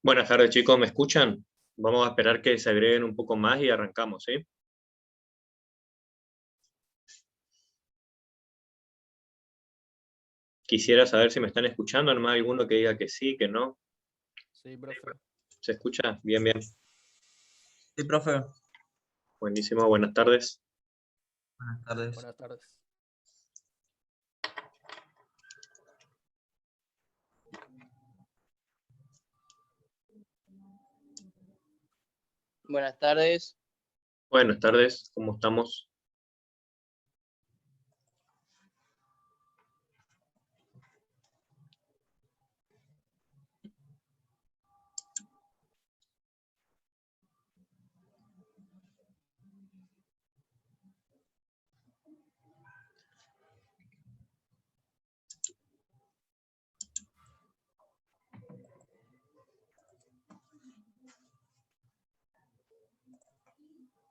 Buenas tardes, chicos, ¿me escuchan? Vamos a esperar que se agreguen un poco más y arrancamos, ¿sí? Quisiera saber si me están escuchando, nomás alguno que diga que sí, que no. Sí, profe. ¿Se escucha? Bien, bien. Sí, profe. Buenísimo, buenas tardes. Buenas tardes. Buenas tardes. Buenas tardes. Buenas tardes, ¿cómo estamos?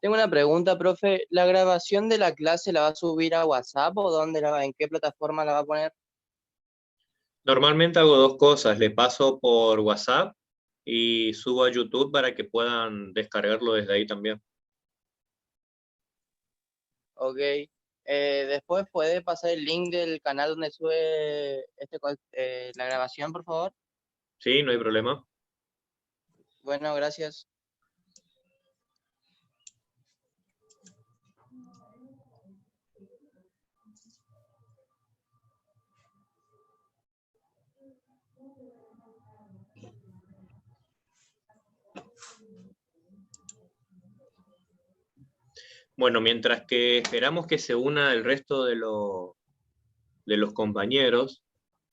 Tengo una pregunta, profe. ¿La grabación de la clase la va a subir a WhatsApp o en qué plataforma la va a poner? Normalmente hago dos cosas, le paso por WhatsApp y subo a YouTube para que puedan descargarlo desde ahí también. Ok. Después puede pasar el link del canal donde sube la grabación, por favor. Sí, no hay problema. Bueno, gracias. Bueno, mientras que esperamos que se una el resto de los compañeros,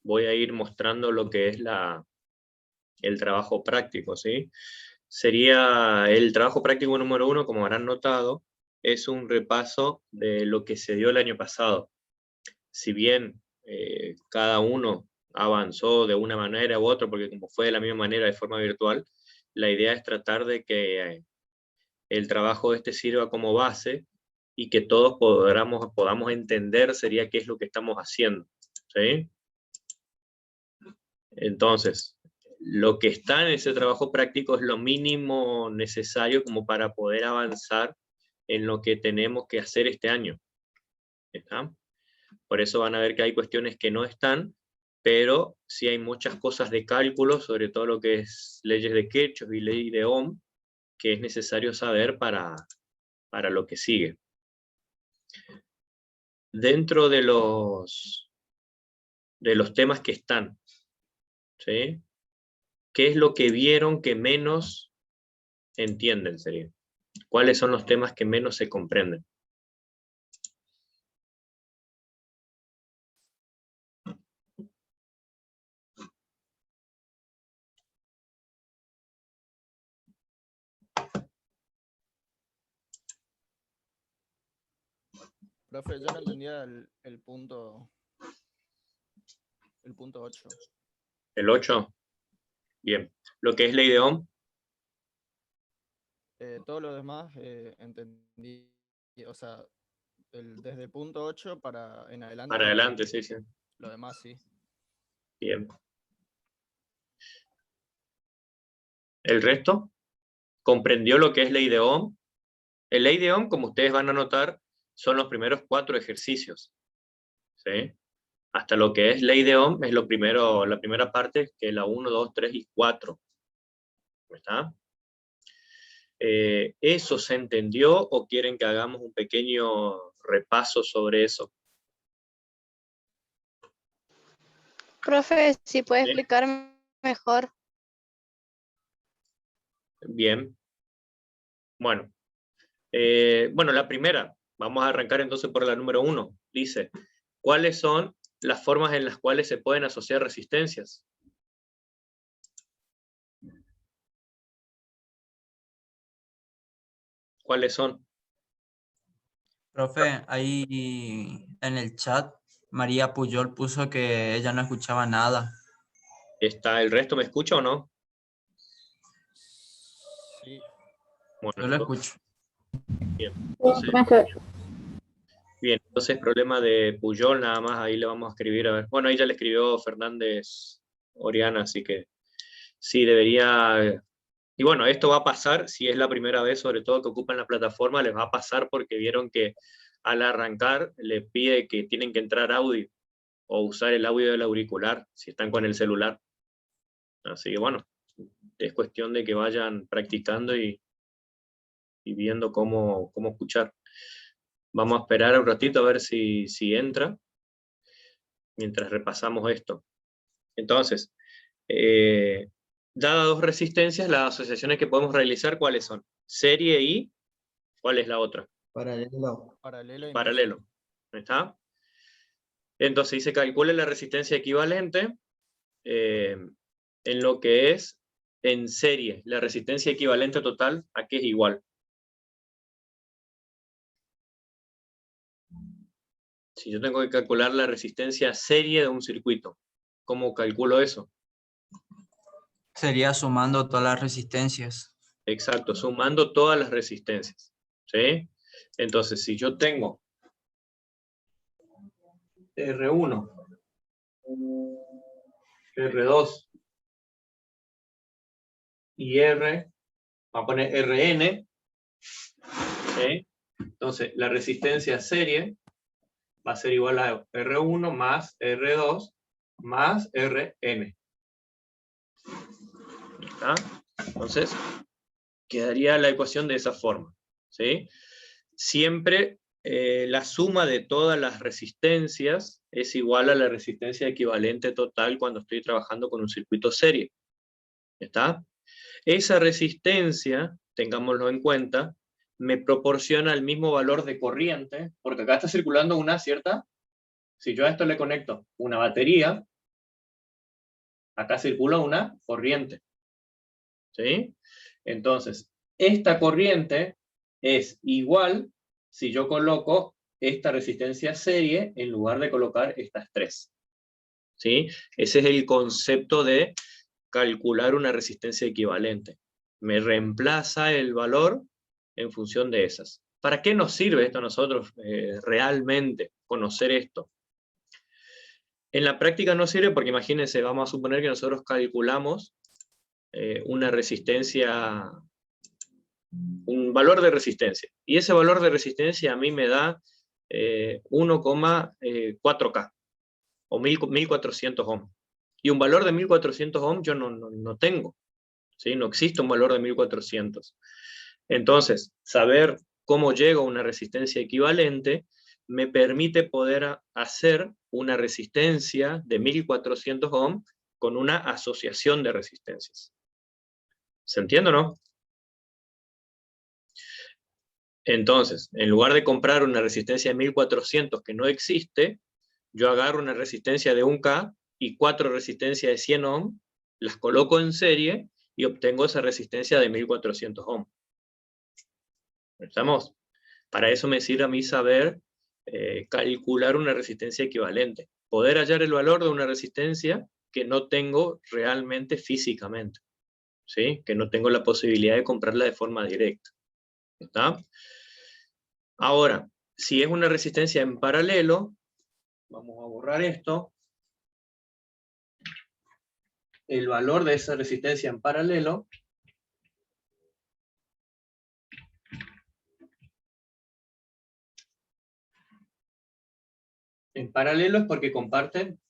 voy a ir mostrando lo que es el trabajo práctico, ¿sí? Sería el trabajo práctico número 1, como habrán notado, es un repaso de lo que se dio el año pasado. Si bien cada uno avanzó de una manera u otra, porque como fue de la misma manera de forma virtual, la idea es tratar de que el trabajo este sirva como base y que todos podamos entender sería qué es lo que estamos haciendo, ¿sí? Entonces, lo que está en ese trabajo práctico es lo mínimo necesario como para poder avanzar en lo que tenemos que hacer este año. ¿Está? Por eso van a ver que hay cuestiones que no están, pero sí hay muchas cosas de cálculo, sobre todo lo que es leyes de Kirchhoff y ley de Ohm, que es necesario saber para lo que sigue. Dentro de los temas que están, ¿sí? ¿Qué es lo que vieron que menos entienden, sería? ¿Cuáles son los temas que menos se comprenden? Profe, yo no entendía el punto 8. ¿El 8? Bien. Lo que es ley de Ohm, Todo lo demás entendí, o sea, desde el punto 8 en adelante para entendí. adelante, sí, sí. Lo demás sí. Bien. ¿El resto? ¿Comprendió lo que es ley de Ohm? El ley de Ohm, como ustedes van a notar, son los primeros 4 ejercicios, ¿sí? Hasta lo que es ley de Ohm es lo primero, la primera parte, que es la 1, 2, 3 y 4. ¿Está? ¿Eso se entendió o quieren que hagamos un pequeño repaso sobre eso? Profe, si puede ¿Sí? explicar mejor. Bien. Bueno. Bueno, la primera, vamos a arrancar entonces por la número 1. Dice, ¿cuáles son las formas en las cuales se pueden asociar resistencias? ¿Cuáles son? Profe, ahí en el chat María Puyol puso que ella no escuchaba nada. ¿Está el resto? ¿Me escucha o no? Sí. Bueno, Yo lo escucho. bien. Entonces problema de Puyol nada más, ahí le vamos a escribir, a ver. Bueno, ahí ya le escribió Fernández Oriana, así que sí debería... Y bueno, esto va a pasar, si es la primera vez sobre todo que ocupan la plataforma, les va a pasar porque vieron que al arrancar les pide que tienen que entrar audio o usar el audio del auricular si están con el celular. Así que bueno, es cuestión de que vayan practicando y viendo cómo escuchar. Vamos a esperar un ratito a ver si entra, mientras repasamos esto. Entonces, dadas dos resistencias, las asociaciones que podemos realizar, ¿cuáles son? Serie y, ¿cuál es la otra? Paralelo. Paralelo. Paralelo. ¿Ahí está? Entonces, se calcula la resistencia equivalente en lo que es en serie, la resistencia equivalente total, ¿a qué es igual? Si yo tengo que calcular la resistencia serie de un circuito, ¿cómo calculo eso? Sería sumando todas las resistencias. Exacto, sumando todas las resistencias. ¿Sí? Entonces, si yo tengo R1, R2 y R, vamos a poner Rn, ¿sí? Entonces la resistencia serie va a ser igual a R1 más R2 más Rn. ¿Está? Entonces, quedaría la ecuación de esa forma. ¿Sí? Siempre la suma de todas las resistencias es igual a la resistencia equivalente total cuando estoy trabajando con un circuito serie. ¿Está? Esa resistencia, tengámoslo en cuenta, me proporciona el mismo valor de corriente, porque acá está circulando una cierta, si yo a esto le conecto una batería, acá circula una corriente. ¿Sí? Entonces, esta corriente es igual si yo coloco esta resistencia serie en lugar de colocar estas tres. ¿Sí? Ese es el concepto de calcular una resistencia equivalente. Me reemplaza el valor en función de esas. ¿Para qué nos sirve esto a nosotros realmente, conocer esto? En la práctica no sirve porque imagínense, vamos a suponer que nosotros calculamos una resistencia, un valor de resistencia, y ese valor de resistencia a mí me da 1,4K, o 1400 ohms. Y un valor de 1400 ohms yo no tengo, ¿sí? No existe un valor de 1400. Entonces, saber cómo llego a una resistencia equivalente me permite poder hacer una resistencia de 1400 ohms con una asociación de resistencias. ¿Se entiende o no? Entonces, en lugar de comprar una resistencia de 1400 que no existe, yo agarro una resistencia de 1K y 4 resistencias de 100 ohms, las coloco en serie y obtengo esa resistencia de 1400 ohms. ¿Estamos? Para eso me sirve a mí saber calcular una resistencia equivalente. Poder hallar el valor de una resistencia que no tengo realmente físicamente. ¿Sí? Que no tengo la posibilidad de comprarla de forma directa. ¿Está? Ahora, si es una resistencia en paralelo, vamos a borrar esto. El valor de esa resistencia en paralelo es porque comparten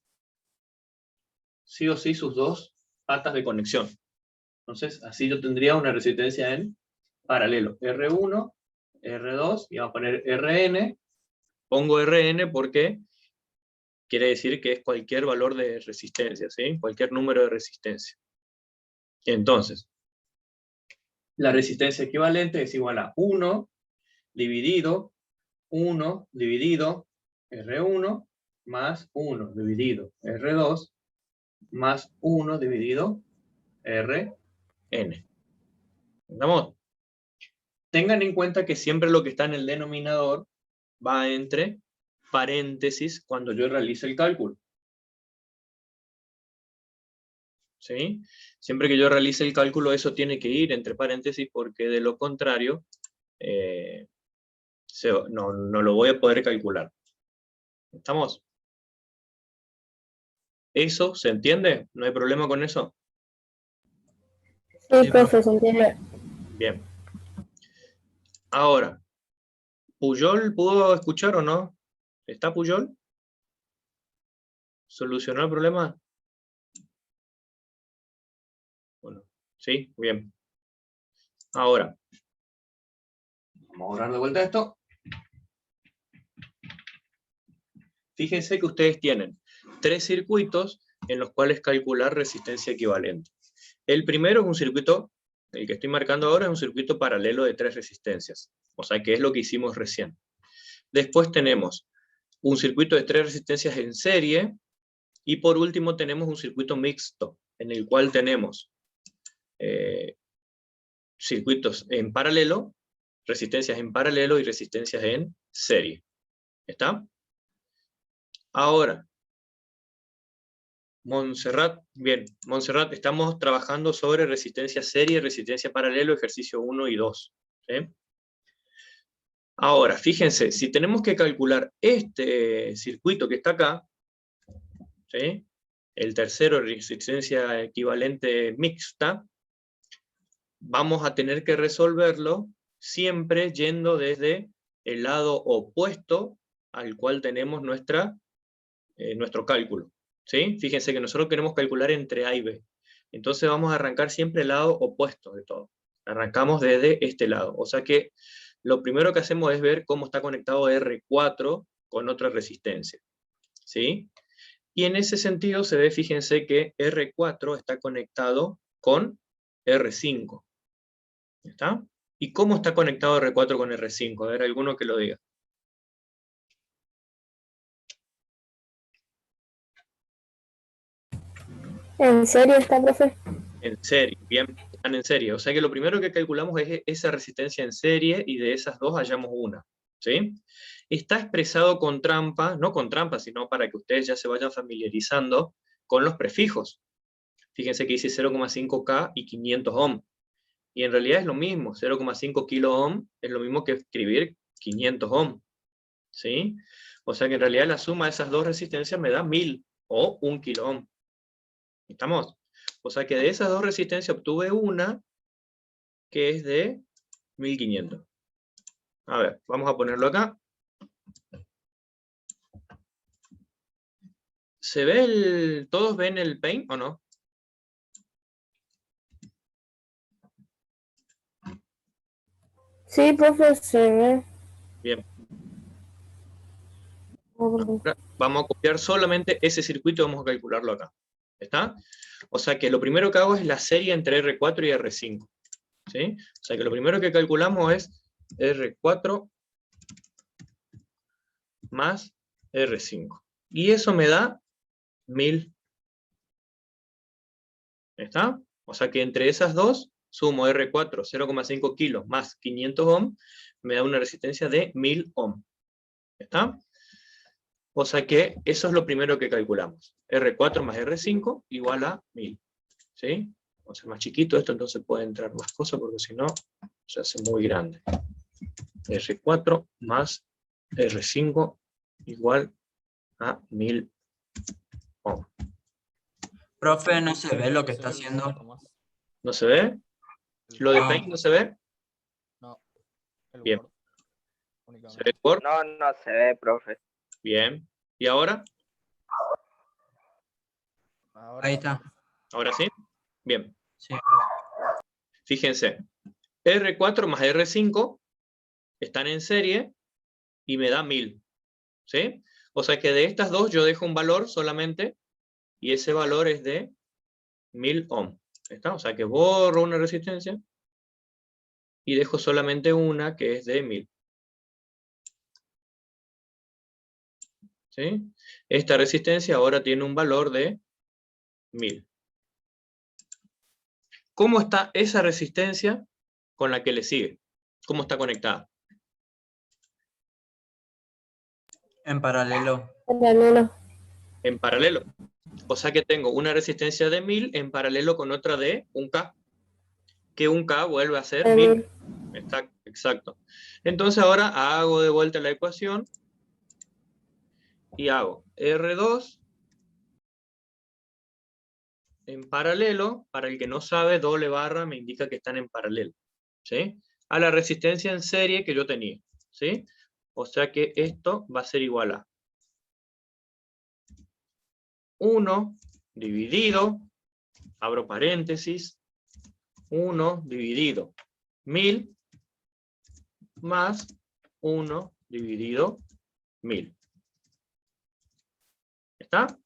sí o sí sus dos patas de conexión. Entonces, así yo tendría una resistencia en paralelo. R1, R2, y vamos a poner Rn. Pongo Rn porque quiere decir que es cualquier valor de resistencia, ¿sí? Cualquier número de resistencia. Entonces, la resistencia equivalente es igual a 1 dividido R1 más 1 dividido R2 más 1 dividido Rn. ¿Entendemos? Tengan en cuenta que siempre lo que está en el denominador va entre paréntesis cuando yo realice el cálculo. ¿Sí? Siempre que yo realice el cálculo, eso tiene que ir entre paréntesis, porque de lo contrario no lo voy a poder calcular. ¿Estamos? ¿Eso se entiende? ¿No hay problema con eso? Sí, profe. se entiende. Bien. Ahora, ¿Puyol pudo escuchar o no? ¿Está Puyol? ¿Solucionó el problema? Bueno, sí, bien. Ahora, vamos a borrar de vuelta esto. Fíjense que ustedes tienen 3 circuitos en los cuales calcular resistencia equivalente. El primero es un circuito, el que estoy marcando ahora es un circuito paralelo de 3 resistencias. O sea, que es lo que hicimos recién. Después tenemos un circuito de 3 resistencias en serie. Y por último tenemos un circuito mixto, en el cual tenemos circuitos en paralelo, resistencias en paralelo y resistencias en serie. ¿Está? Ahora, Montserrat, bien, Montserrat, estamos trabajando sobre resistencia serie, resistencia paralelo, ejercicio 1 y 2. ¿Sí? Ahora, fíjense, si tenemos que calcular este circuito que está acá, ¿sí? El tercero, resistencia equivalente mixta, vamos a tener que resolverlo siempre yendo desde el lado opuesto al cual tenemos nuestro cálculo. ¿Sí? Fíjense que nosotros queremos calcular entre A y B. Entonces vamos a arrancar siempre el lado opuesto de todo. Arrancamos desde este lado. O sea que lo primero que hacemos es ver cómo está conectado R4 con otra resistencia. ¿Sí? Y en ese sentido se ve, fíjense que R4 está conectado con R5. ¿Está? ¿Y cómo está conectado R4 con R5? A ver, alguno que lo diga. ¿En serio está, profe? En serie, bien, están en serie. O sea que lo primero que calculamos es esa resistencia en serie y de esas dos hallamos una. ¿Sí? Está expresado con trampa, no con trampa, sino para que ustedes ya se vayan familiarizando con los prefijos. Fíjense que dice 0,5K y 500 ohm. Y en realidad es lo mismo, 0,5 kilo ohm es lo mismo que escribir 500 ohm. ¿Sí? O sea que en realidad la suma de esas dos resistencias me da 1000 o 1 kilo ohm. ¿Estamos? O sea que de esas dos resistencias obtuve una que es de 1500. A ver, vamos a ponerlo acá. ¿Se ve el... ¿Todos ven el Paint o no? Sí, profe, se ve. Bien. Ahora vamos a copiar solamente ese circuito y vamos a calcularlo acá. ¿Está? O sea que lo primero que hago es la serie entre R4 y R5. ¿Sí? O sea que lo primero que calculamos es R4 más R5. Y eso me da 1000. ¿Está? O sea que entre esas dos, sumo R4, 0,5 kilos más 500 ohm, me da una resistencia de 1000 ohm. ¿Está? O sea que eso es lo primero que calculamos. R4 más R5 igual a 1000. ¿Sí? Vamos a hacer más chiquito esto, entonces puede entrar más cosas, porque si no, se hace muy grande. R4 más R5 igual a 1000 ohm. Profe, no se ve lo que está haciendo. ¿No se ve? ¿Lo de Paint no se ve? No. El Bien. Word, ¿Se únicamente. ve Word? No, no se ve, profe. Bien. ¿Y ahora? Ahora Ahí sí. está. ¿Ahora sí? Bien. Sí. Fíjense. R4 más R5 están en serie y me da 1000. ¿Sí? O sea que de estas dos yo dejo un valor solamente y ese valor es de 1000 ohm. ¿Está? O sea que borro una resistencia y dejo solamente una que es de 1000. ¿Sí? Esta resistencia ahora tiene un valor de 1000. ¿Cómo está esa resistencia con la que le sigue? ¿Cómo está conectada? En paralelo. Paralelo. En paralelo. O sea que tengo una resistencia de 1000 en paralelo con otra de 1K. Que 1K vuelve a ser 1000. Exacto. Entonces ahora hago de vuelta la ecuación y hago R2 en paralelo. Para el que no sabe, doble barra me indica que están en paralelo, ¿sí? A la resistencia en serie que yo tenía, ¿sí? O sea que esto va a ser igual a 1 dividido, abro paréntesis, 1 dividido 1000 más 1 dividido 1000. ¿Está?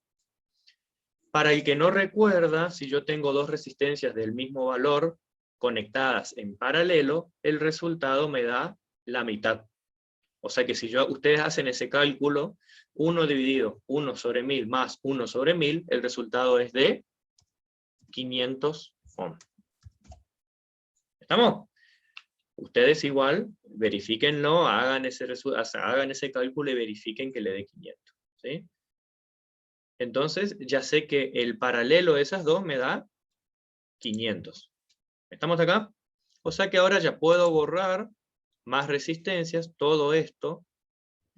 Para el que no recuerda, si yo tengo dos resistencias del mismo valor conectadas en paralelo, el resultado me da la mitad. O sea que si ustedes hacen ese cálculo, 1 dividido 1 sobre 1000 más 1 sobre 1000, el resultado es de 500 ohms. ¿Estamos? Ustedes igual, verifíquenlo, hagan ese cálculo y verifiquen que le dé 500. ¿Sí? Entonces, ya sé que el paralelo de esas dos me da 500. ¿Estamos acá? O sea que ahora ya puedo borrar más resistencias. Todo esto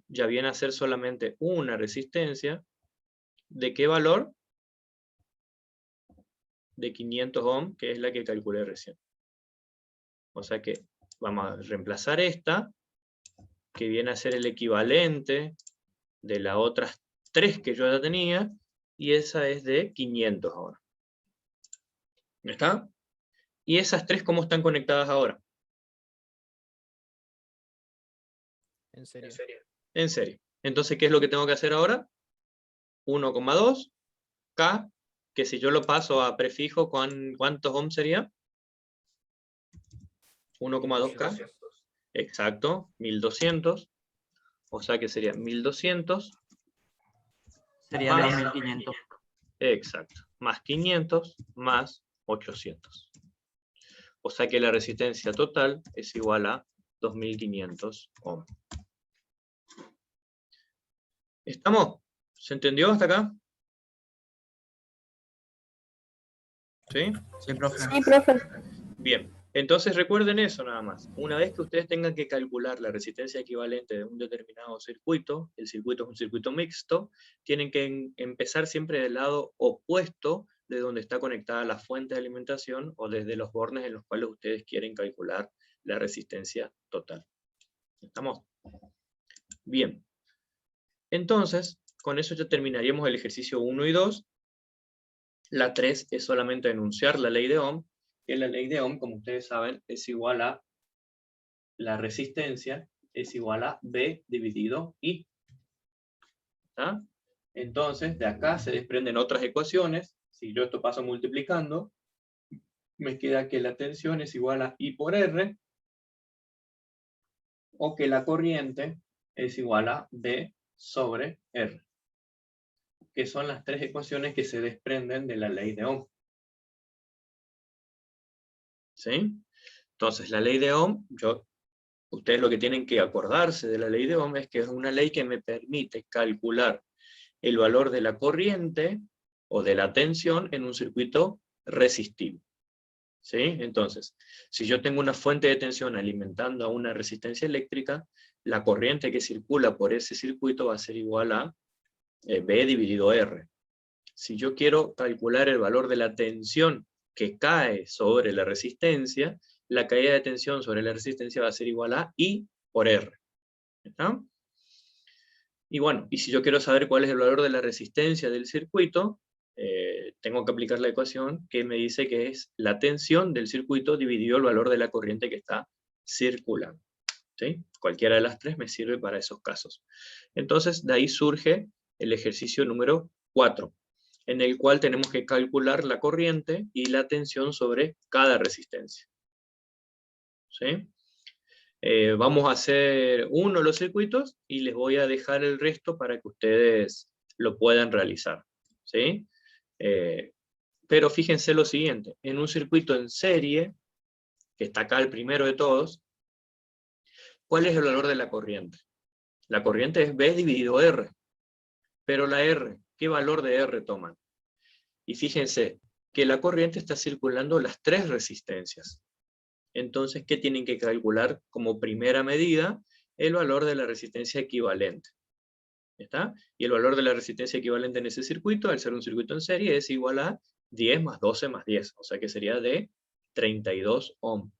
ya viene a ser solamente una resistencia. ¿De qué valor? De 500 ohms, que es la que calculé recién. O sea que vamos a reemplazar esta, que viene a ser el equivalente de las otras 3 que yo ya tenía, y esa es de 500 ahora. ¿Está? ¿Y esas 3 cómo están conectadas ahora? En serio. En serie. Entonces, ¿qué es lo que tengo que hacer ahora? 1,2 K, que si yo lo paso a prefijo, ¿cuántos ohms sería? 1,2 K. Exacto, 1200. O sea que sería 1200. Serían Más 2500. Exacto. Más 500 más 800. O sea que la resistencia total es igual a 2500 ohms. ¿Estamos? ¿Se entendió hasta acá? ¿Sí? Sí, profe. Sí, profe. Bien. Entonces recuerden eso nada más. Una vez que ustedes tengan que calcular la resistencia equivalente de un determinado circuito, el circuito es un circuito mixto, tienen que empezar siempre del lado opuesto de donde está conectada la fuente de alimentación o desde los bornes en los cuales ustedes quieren calcular la resistencia total. ¿Estamos? Bien. Entonces, con eso ya terminaríamos el ejercicio 1 y 2. La 3 es solamente enunciar la ley de Ohm, que la ley de Ohm, como ustedes saben, es igual a la resistencia, es igual a B dividido I. ¿Está? Entonces, de acá se desprenden otras ecuaciones. Si yo esto paso multiplicando, me queda que la tensión es igual a I por R, o que la corriente es igual a B sobre R, que son las 3 ecuaciones que se desprenden de la ley de Ohm. ¿Sí? Entonces, la ley de Ohm, ustedes lo que tienen que acordarse de la ley de Ohm es que es una ley que me permite calcular el valor de la corriente o de la tensión en un circuito resistivo. ¿Sí? Entonces, si yo tengo una fuente de tensión alimentando a una resistencia eléctrica, la corriente que circula por ese circuito va a ser igual a B dividido R. Si yo quiero calcular el valor de la tensión que cae sobre la resistencia, la caída de tensión sobre la resistencia va a ser igual a I por R. ¿Está? Y bueno, y si yo quiero saber cuál es el valor de la resistencia del circuito, tengo que aplicar la ecuación que me dice que es la tensión del circuito dividido el valor de la corriente que está circulando. ¿Sí? Cualquiera de las 3 me sirve para esos casos. Entonces, de ahí surge el ejercicio número 4, en el cual tenemos que calcular la corriente y la tensión sobre cada resistencia. ¿Sí? Vamos a hacer uno de los circuitos y les voy a dejar el resto para que ustedes lo puedan realizar. ¿Sí? Pero fíjense lo siguiente, en un circuito en serie, que está acá el primero de todos, ¿cuál es el valor de la corriente? La corriente es B dividido R, pero la R, ¿qué valor de R toman? Y fíjense que la corriente está circulando las 3 resistencias. Entonces, ¿qué tienen que calcular como primera medida? El valor de la resistencia equivalente. ¿Está? Y el valor de la resistencia equivalente en ese circuito, al ser un circuito en serie, es igual a 10 más 12 más 10, o sea que sería de 32 ohm.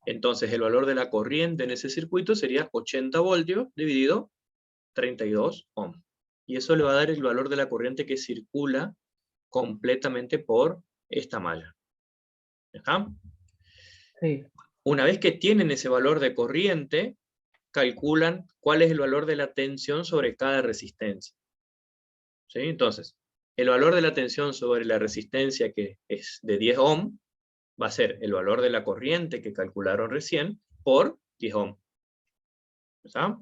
Entonces el valor de la corriente en ese circuito sería 80 voltios dividido 32 ohm. Y eso le va a dar el valor de la corriente que circula completamente por esta malla. ¿Está? Sí. Una vez que tienen ese valor de corriente, calculan cuál es el valor de la tensión sobre cada resistencia. ¿Sí? Entonces, el valor de la tensión sobre la resistencia, que es de 10 ohm, va a ser el valor de la corriente que calcularon recién por 10 ohm. ¿Está?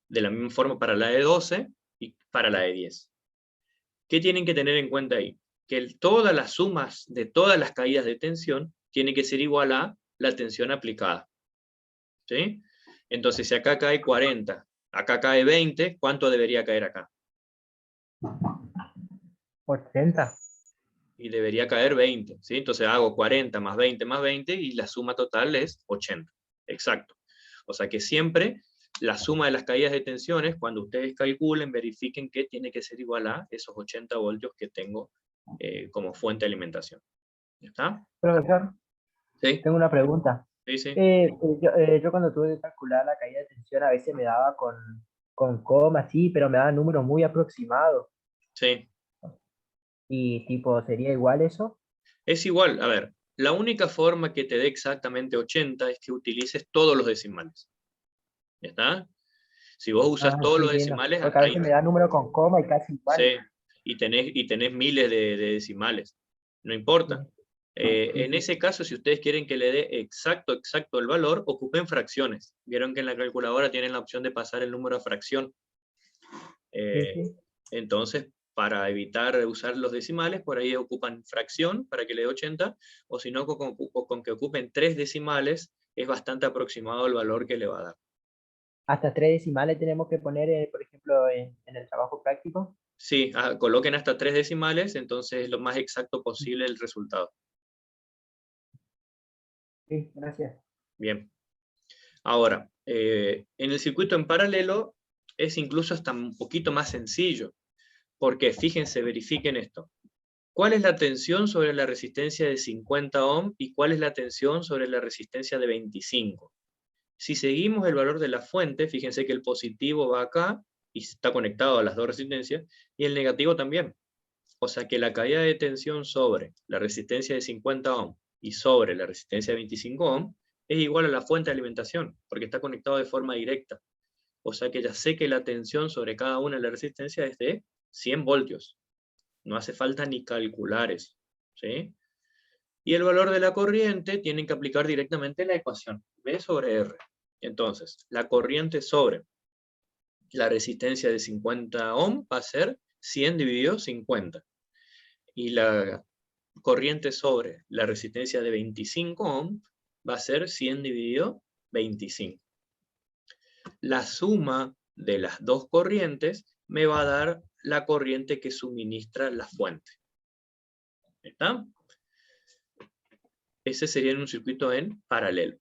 De la misma forma para la de 12 y para la de 10. ¿Qué tienen que tener en cuenta ahí? Que todas las sumas de todas las caídas de tensión tiene que ser igual a la tensión aplicada. ¿Sí? Entonces, si acá cae 40, acá cae 20, ¿cuánto debería caer acá? 80. Y debería caer 20, ¿sí? Entonces hago 40 más 20 más 20 y la suma total es 80. Exacto. O sea que siempre la suma de las caídas de tensiones, cuando ustedes calculen, verifiquen que tiene que ser igual a esos 80 voltios que tengo como fuente de alimentación. ¿Ya está? Profesor, ¿Sí? tengo una pregunta. Sí, sí. Yo cuando tuve que calcular la caída de tensión a veces me daba con coma, sí, pero me daba números muy aproximados. Sí. Y tipo, ¿sería igual eso? Es igual, a ver, la única forma que te dé exactamente 80 es que utilices todos los decimales. ¿Ya está? Si vos usas Ah, todos sí, los entiendo. decimales, Porque a ahí veces me da número con coma y casi igual. sí, y tenés miles de decimales. No importa. En Sí. ese caso, si ustedes quieren que le dé exacto el valor, ocupen fracciones. Vieron que en la calculadora tienen la opción de pasar el número a fracción. Sí. Entonces, para evitar usar los decimales, por ahí ocupan fracción para que le dé 80, o si no, con que ocupen 3 decimales, es bastante aproximado el valor que le va a dar. Hasta 3 decimales tenemos que poner, por ejemplo, en el trabajo práctico. Sí, coloquen hasta 3 decimales, entonces es lo más exacto posible el resultado. Sí, gracias. Bien. Ahora, en el circuito en paralelo es incluso hasta un poquito más sencillo, porque fíjense, verifiquen esto. ¿Cuál es la tensión sobre la resistencia de 50 ohm y cuál es la tensión sobre la resistencia de 25? Si seguimos el valor de la fuente, fíjense que el positivo va acá y está conectado a las dos resistencias, y el negativo también. O sea que la caída de tensión sobre la resistencia de 50 ohm y sobre la resistencia de 25 ohm es igual a la fuente de alimentación, porque está conectado de forma directa. O sea que ya sé que la tensión sobre cada una de las resistencias es de 100 voltios. No hace falta ni calcular eso. ¿Sí? Y el valor de la corriente tienen que aplicar directamente la ecuación V sobre R. Entonces, la corriente sobre la resistencia de 50 ohm va a ser 100 dividido 50. Y la corriente sobre la resistencia de 25 ohm va a ser 100 dividido 25. La suma de las dos corrientes me va a dar la corriente que suministra la fuente. ¿Está? Ese sería un circuito en paralelo.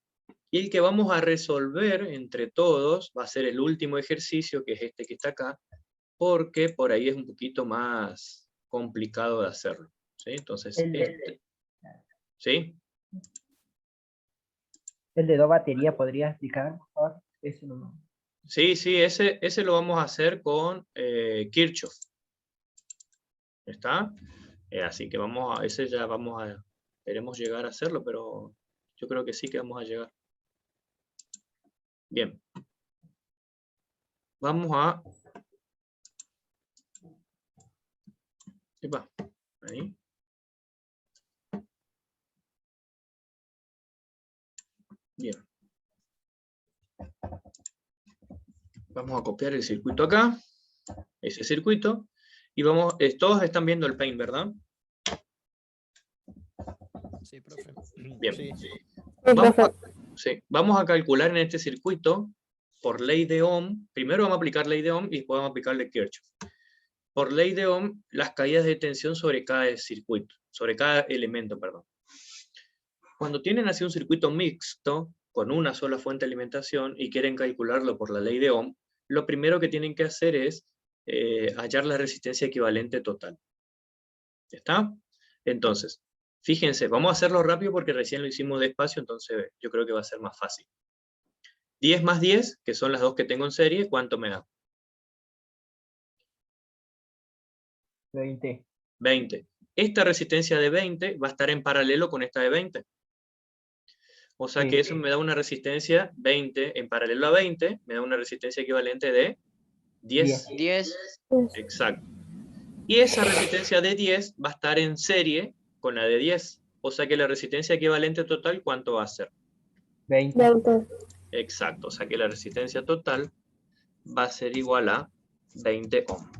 Y el que vamos a resolver entre todos va a ser el último ejercicio, que es este que está acá, porque por ahí es un poquito más complicado de hacerlo. ¿Sí? Entonces, ¿sí? El de 2 baterías, ¿podría explicar, por favor? Eso no. Sí, ese lo vamos a hacer con Kirchhoff. ¿Está? Así que ese ya queremos llegar a hacerlo, pero yo creo que sí que vamos a llegar. Bien. Vamos a... Epa, ahí. Bien. Vamos a copiar el circuito acá, ese circuito, y todos están viendo el Paint, ¿verdad? Sí, profe. Bien. Sí. Vamos a calcular en este circuito, por ley de Ohm, primero vamos a aplicar ley de Ohm y después vamos a aplicar de Kirchhoff. Por ley de Ohm, las caídas de tensión sobre cada circuito, sobre cada elemento, perdón. Cuando tienen así un circuito mixto, con una sola fuente de alimentación, y quieren calcularlo por la ley de Ohm, lo primero que tienen que hacer es hallar la resistencia equivalente total. ¿Está? Entonces, fíjense, vamos a hacerlo rápido porque recién lo hicimos despacio, entonces yo creo que va a ser más fácil. 10 más 10, que son las dos que tengo en serie, ¿cuánto me da? 20. 20. Esta resistencia de 20 va a estar en paralelo con esta de 20. O sea Sí. que eso me da una resistencia 20 en paralelo a 20, me da una resistencia equivalente de 10. 10. Exacto. Y esa resistencia de 10 va a estar en serie con la de 10. O sea que la resistencia equivalente total, ¿cuánto va a ser? 20. 20. Exacto. O sea que la resistencia total va a ser igual a 20 ohm.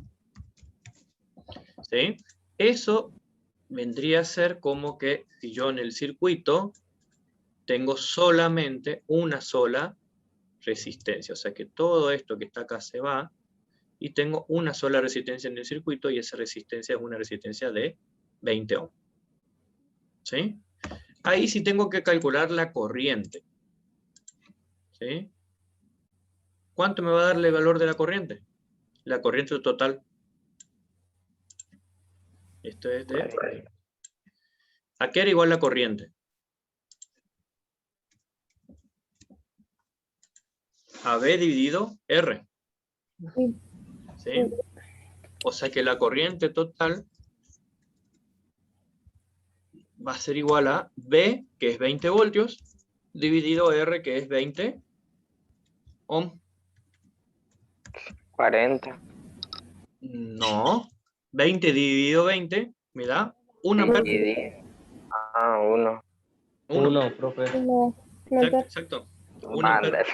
¿Sí? Eso vendría a ser como que si yo en el circuito tengo solamente una sola resistencia. O sea que todo esto que está acá se va y tengo una sola resistencia en el circuito y esa resistencia es una resistencia de 20 ohm. ¿Sí? Ahí sí tengo que calcular la corriente. ¿Sí? ¿Cuánto me va a dar el valor de la corriente? La corriente total. Esto es de... ¿A qué era igual la corriente? A B dividido R. ¿Sí? O sea que la corriente total va a ser igual a B, que es 20 voltios, dividido R, que es 20 ohm. 40. No. 20 dividido 20 me da 1 Y amperio. 10. Ah, 1. 1, profe. No, Exacto, exacto. 1 amperio. Ándale.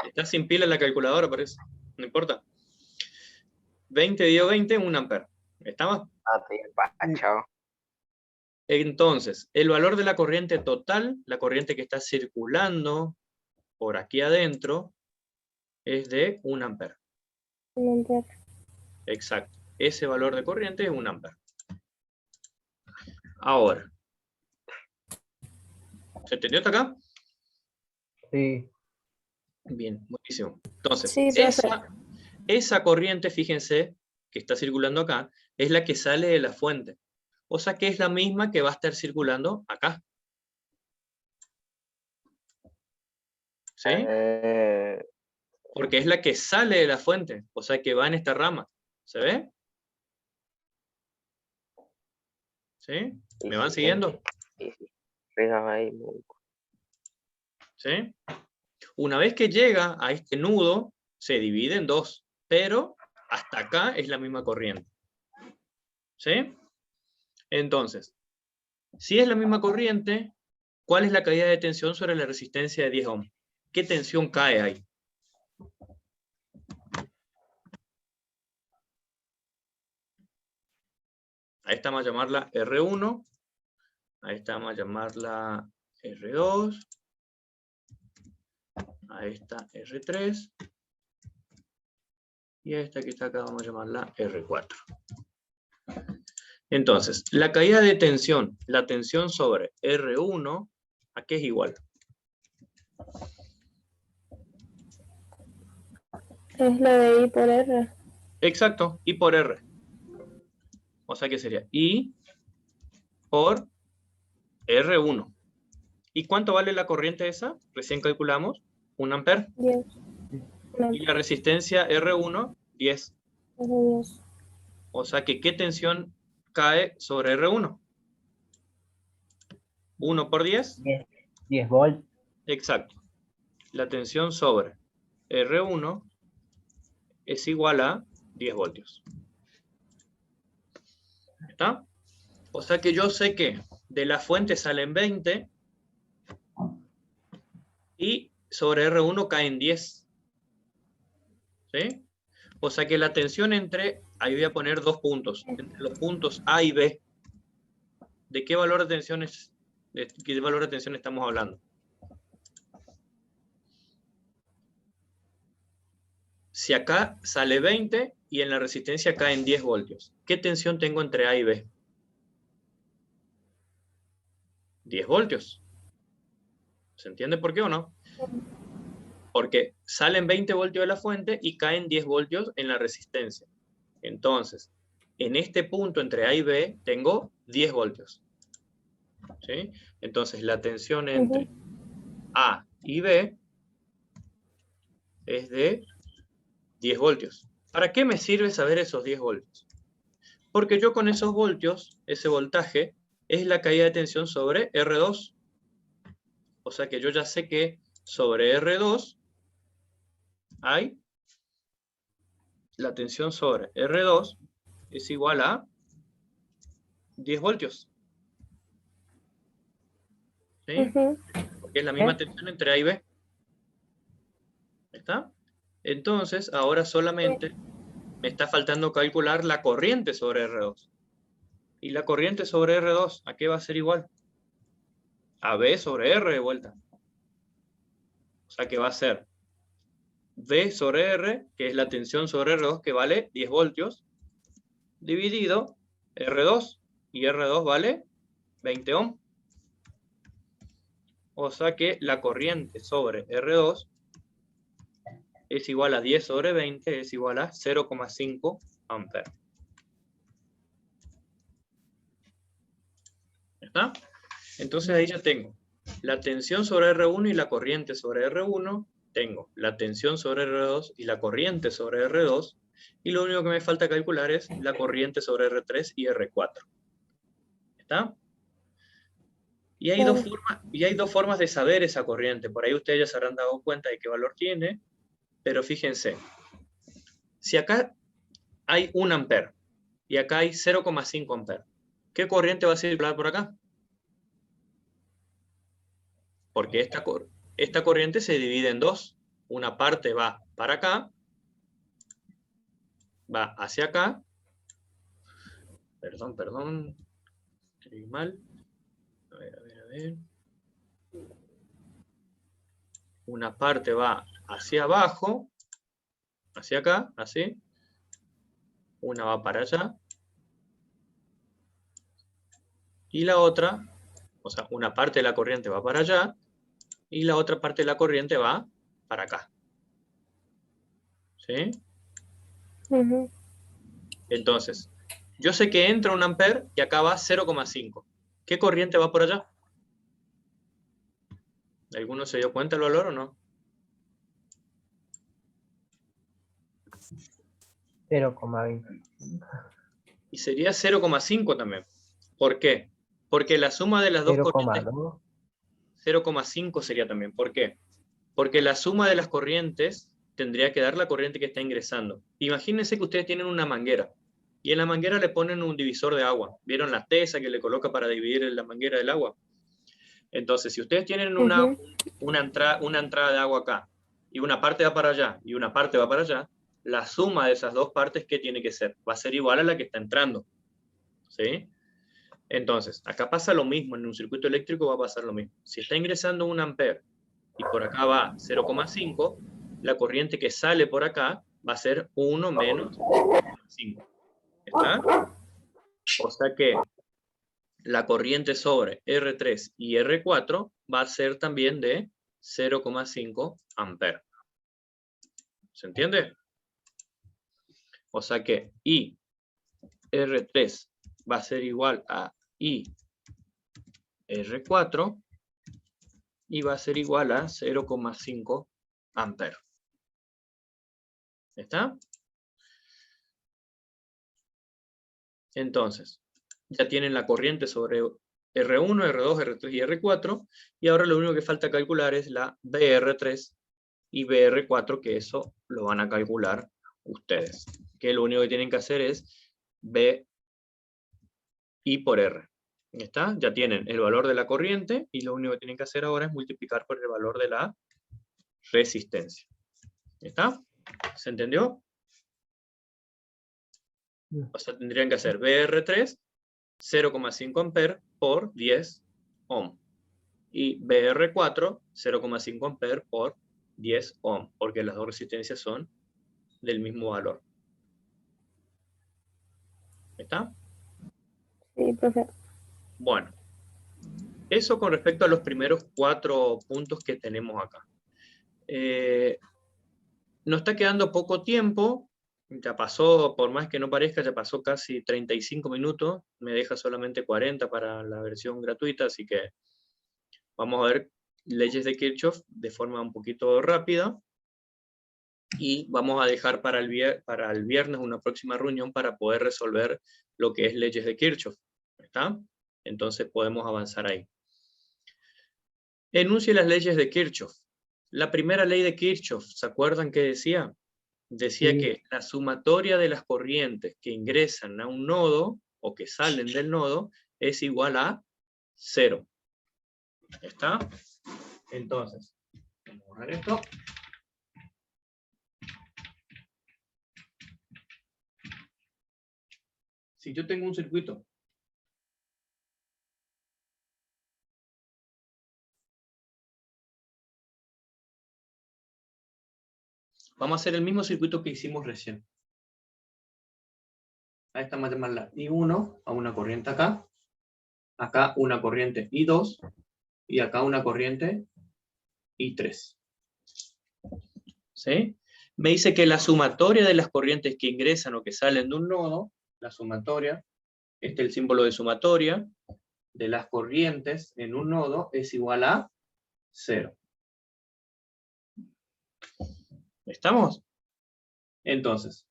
Está sin pila en la calculadora, parece. No importa. 20 dividido 20, 1 amperio. ¿Está más? Ah, estoy empachado. Entonces, el valor de la corriente total, la corriente que está circulando por aquí adentro, es de 1 amperio. Exacto. Ese valor de corriente es 1 amperio. Ahora. ¿Se entendió hasta acá? Sí. Bien, buenísimo. Entonces, Sí, profe. esa corriente, fíjense, que está circulando acá, es la que sale de la fuente. O sea que es la misma que va a estar circulando acá. ¿Sí? Porque es la que sale de la fuente. O sea que va en esta rama. ¿Se ve? ¿Sí? ¿Me van siguiendo? Sí, sí. Fíjame ahí. ¿Sí? Una vez que llega a este nudo, se divide en dos. Pero hasta acá es la misma corriente. ¿Sí? Entonces, si es la misma corriente, ¿cuál es la caída de tensión sobre la resistencia de 10 ohms? ¿Qué tensión cae ahí? A esta vamos a llamarla R1, a esta vamos a llamarla R2, a esta R3, y a esta que está acá vamos a llamarla R4. Entonces, la caída de tensión, la tensión sobre R1, ¿a qué es igual? Es lo de I por R. Exacto, I por R. O sea que sería I por R1. ¿Y cuánto vale la corriente esa? Recién calculamos, 1 amper. 10. Y la resistencia R1, 10. Es de 10. O sea que, ¿qué tensión cae sobre R1? 1 por 10. 10 volts. Exacto. La tensión sobre R1 es igual a 10 voltios. ¿Está? O sea que yo sé que de la fuente salen 20 y sobre R1 caen 10. ¿Sí? O sea que la tensión entre, ahí voy a poner 2 puntos, entre los puntos A y B. ¿De qué valor de tensión estamos hablando? Si acá sale 20 y en la resistencia caen 10 voltios, ¿qué tensión tengo entre A y B? 10 voltios. ¿Se entiende por qué o no? Porque salen 20 voltios de la fuente y caen 10 voltios en la resistencia. Entonces, en este punto entre A y B tengo 10 voltios. ¿Sí? Entonces la tensión entre A y B es de 10 voltios. ¿Para qué me sirve saber esos 10 voltios? Porque yo con esos voltios, ese voltaje, es la caída de tensión sobre R2. O sea que yo ya sé que sobre R2 hay la tensión sobre R2 es igual a 10 voltios. ¿Sí? Porque es la misma tensión entre A y B. ¿Está? Entonces, ahora solamente me está faltando calcular la corriente sobre R2. Y la corriente sobre R2, ¿a qué va a ser igual? A B sobre R de vuelta. O sea que va a ser V sobre R, que es la tensión sobre R2, que vale 10 voltios, dividido R2, y R2 vale 20 ohm. O sea que la corriente sobre R2 es igual a 10 sobre 20, es igual a 0,5 amperes. ¿Está? Entonces ahí ya tengo la tensión sobre R1 y la corriente sobre R1, tengo la tensión sobre R2 y la corriente sobre R2, y lo único que me falta calcular es la corriente sobre R3 y R4. ¿Está? Y hay dos formas de saber esa corriente. Por ahí ustedes ya se habrán dado cuenta de qué valor tiene, pero fíjense, si acá hay 1 ampere y acá hay 0,5 ampere, ¿qué corriente va a circular por acá? Porque esta corriente se divide en dos. Una parte va para acá, va hacia acá. Perdón, escribí mal. A ver. Una parte va hacia abajo, hacia acá, así. Una va para allá. Y la otra, o sea, una parte de la corriente va para allá, y la otra parte de la corriente va para acá. ¿Sí? Entonces, yo sé que entra 1 ampere y acá va 0,5. ¿Qué corriente va por allá? ¿Alguno se dio cuenta el valor o no? 0,20. Y sería 0,5 también. ¿Por qué? Porque la suma de las dos corrientes... 0,2. 0,5 sería también. ¿Por qué? Porque la suma de las corrientes tendría que dar la corriente que está ingresando. Imagínense que ustedes tienen una manguera y en la manguera le ponen un divisor de agua. ¿Vieron la tesa que le coloca para dividir la manguera del agua? Entonces, si ustedes tienen una entrada de agua acá y una parte va para allá y una parte va para allá, la suma de esas dos partes, ¿qué tiene que ser? Va a ser igual a la que está entrando. ¿Sí? Entonces, acá pasa lo mismo, en un circuito eléctrico va a pasar lo mismo. Si está ingresando 1 ampere y por acá va 0,5, la corriente que sale por acá va a ser 1 menos 0,5. ¿Está? O sea que la corriente sobre R3 y R4 va a ser también de 0,5 ampere. ¿Se entiende? O sea que I R3 va a ser igual a I R4 y va a ser igual a 0,5 ampere. ¿Está? Entonces, ya tienen la corriente sobre R1, R2, R3 y R4, y ahora lo único que falta calcular es la BR3 y BR4, que eso lo van a calcular ustedes. Que lo único que tienen que hacer es B I por R. ¿Está? Ya tienen el valor de la corriente, y lo único que tienen que hacer ahora es multiplicar por el valor de la resistencia. ¿Está? ¿Se entendió? O sea, tendrían que hacer BR3, 0,5 ampere por 10 ohm. Y BR4, 0,5 ampere por 10 ohm, porque las dos resistencias son del mismo valor. ¿Está? Sí, profe. Bueno, eso con respecto a los primeros 4 puntos que tenemos acá. Nos está quedando poco tiempo, Ya pasó, por más que no parezca, ya pasó casi 35 minutos, me deja solamente 40 para la versión gratuita, así que vamos a ver leyes de Kirchhoff de forma un poquito rápida, y vamos a dejar para el viernes una próxima reunión para poder resolver lo que es leyes de Kirchhoff, ¿está? Entonces podemos avanzar ahí. Enuncie las leyes de Kirchhoff. La primera ley de Kirchhoff, ¿se acuerdan qué decía? Decía Sí. que la sumatoria de las corrientes que ingresan a un nodo o que salen del nodo es igual a 0. ¿Está? Entonces, vamos a borrar esto. Si yo tengo un circuito vamos a hacer el mismo circuito que hicimos recién. A esta vamos a llamarla I1 a una corriente acá una corriente I2 y acá una corriente I3. ¿Sí? Me dice que la sumatoria de las corrientes que ingresan o que salen de un nodo, la sumatoria, este es el símbolo de sumatoria, de las corrientes en un nodo es igual a 0. ¿Estamos? Entonces,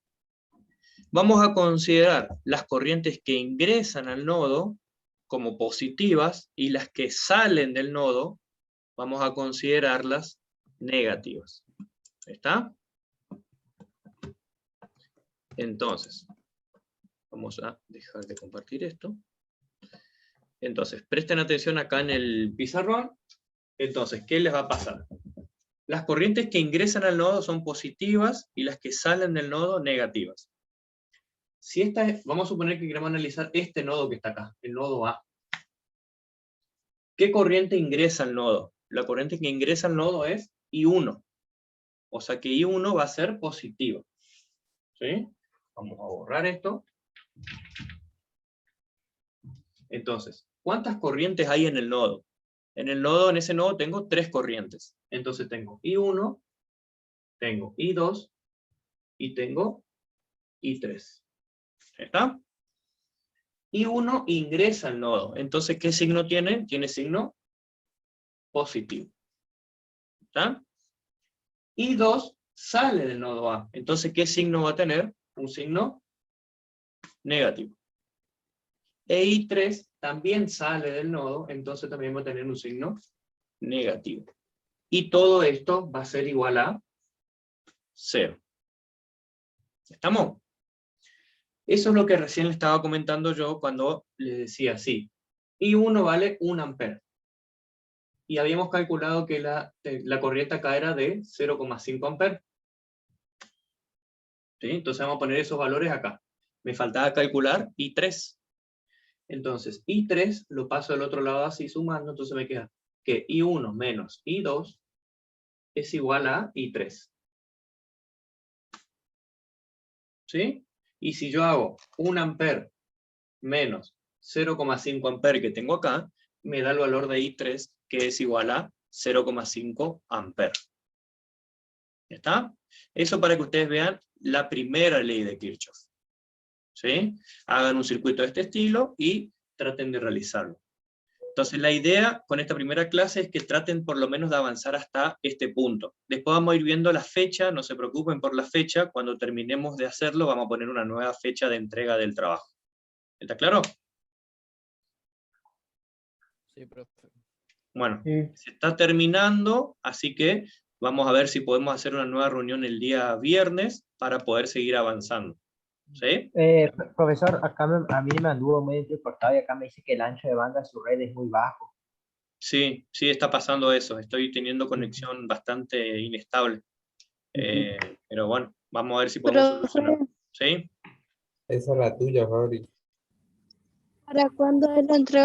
vamos a considerar las corrientes que ingresan al nodo como positivas y las que salen del nodo vamos a considerarlas negativas. ¿Está? Entonces, vamos a dejar de compartir esto. Entonces, presten atención acá en el pizarrón. Entonces, ¿qué les va a pasar? Las corrientes que ingresan al nodo son positivas y las que salen del nodo negativas. Si esta es, vamos a suponer que queremos analizar este nodo que está acá, el nodo A. ¿Qué corriente ingresa al nodo? La corriente que ingresa al nodo es I1. O sea que I1 va a ser positiva. ¿Sí? Vamos a borrar esto. Entonces, ¿cuántas corrientes hay en el nodo? En ese nodo tengo 3 corrientes. Entonces tengo I1, tengo I2 y tengo I3. ¿Está? I1 ingresa al nodo. Entonces, ¿qué signo tiene? Tiene signo positivo. ¿Está? I2 sale del nodo A. Entonces, ¿qué signo va a tener? Un signo negativo. E I3 también sale del nodo, entonces también va a tener un signo negativo. Y todo esto va a ser igual a 0. ¿Estamos? Eso es lo que recién le estaba comentando yo cuando les decía así. I1 vale 1 ampere. Y habíamos calculado que la corriente acá era de 0,5 amperes. ¿Sí? Entonces vamos a poner esos valores acá. Me faltaba calcular I3. Entonces, I3 lo paso al otro lado así sumando, entonces me queda que I1 menos I2 es igual a I3. ¿Sí? Y si yo hago 1 ampere menos 0,5 ampere que tengo acá, me da el valor de I3 que es igual a 0,5 ampere. ¿Está? Eso para que ustedes vean la primera ley de Kirchhoff. ¿Sí? Hagan un circuito de este estilo y traten de realizarlo. Entonces la idea con esta primera clase es que traten por lo menos de avanzar hasta este punto. Después vamos a ir viendo la fecha, no se preocupen por la fecha, cuando terminemos de hacerlo vamos a poner una nueva fecha de entrega del trabajo. ¿Está claro? Sí, profe. Bueno, Sí. se está terminando, así que vamos a ver si podemos hacer una nueva reunión el día viernes para poder seguir avanzando. ¿Sí? Profesor, a mí me anduvo muy entrecortado y acá me dice que el ancho de banda de su red es muy bajo. Sí, sí está pasando eso. Estoy teniendo conexión bastante inestable. Pero bueno, vamos a ver si podemos solucionar. Profe, ¿Sí? Esa es la tuya, Fabri. ¿para cuándo es la entrega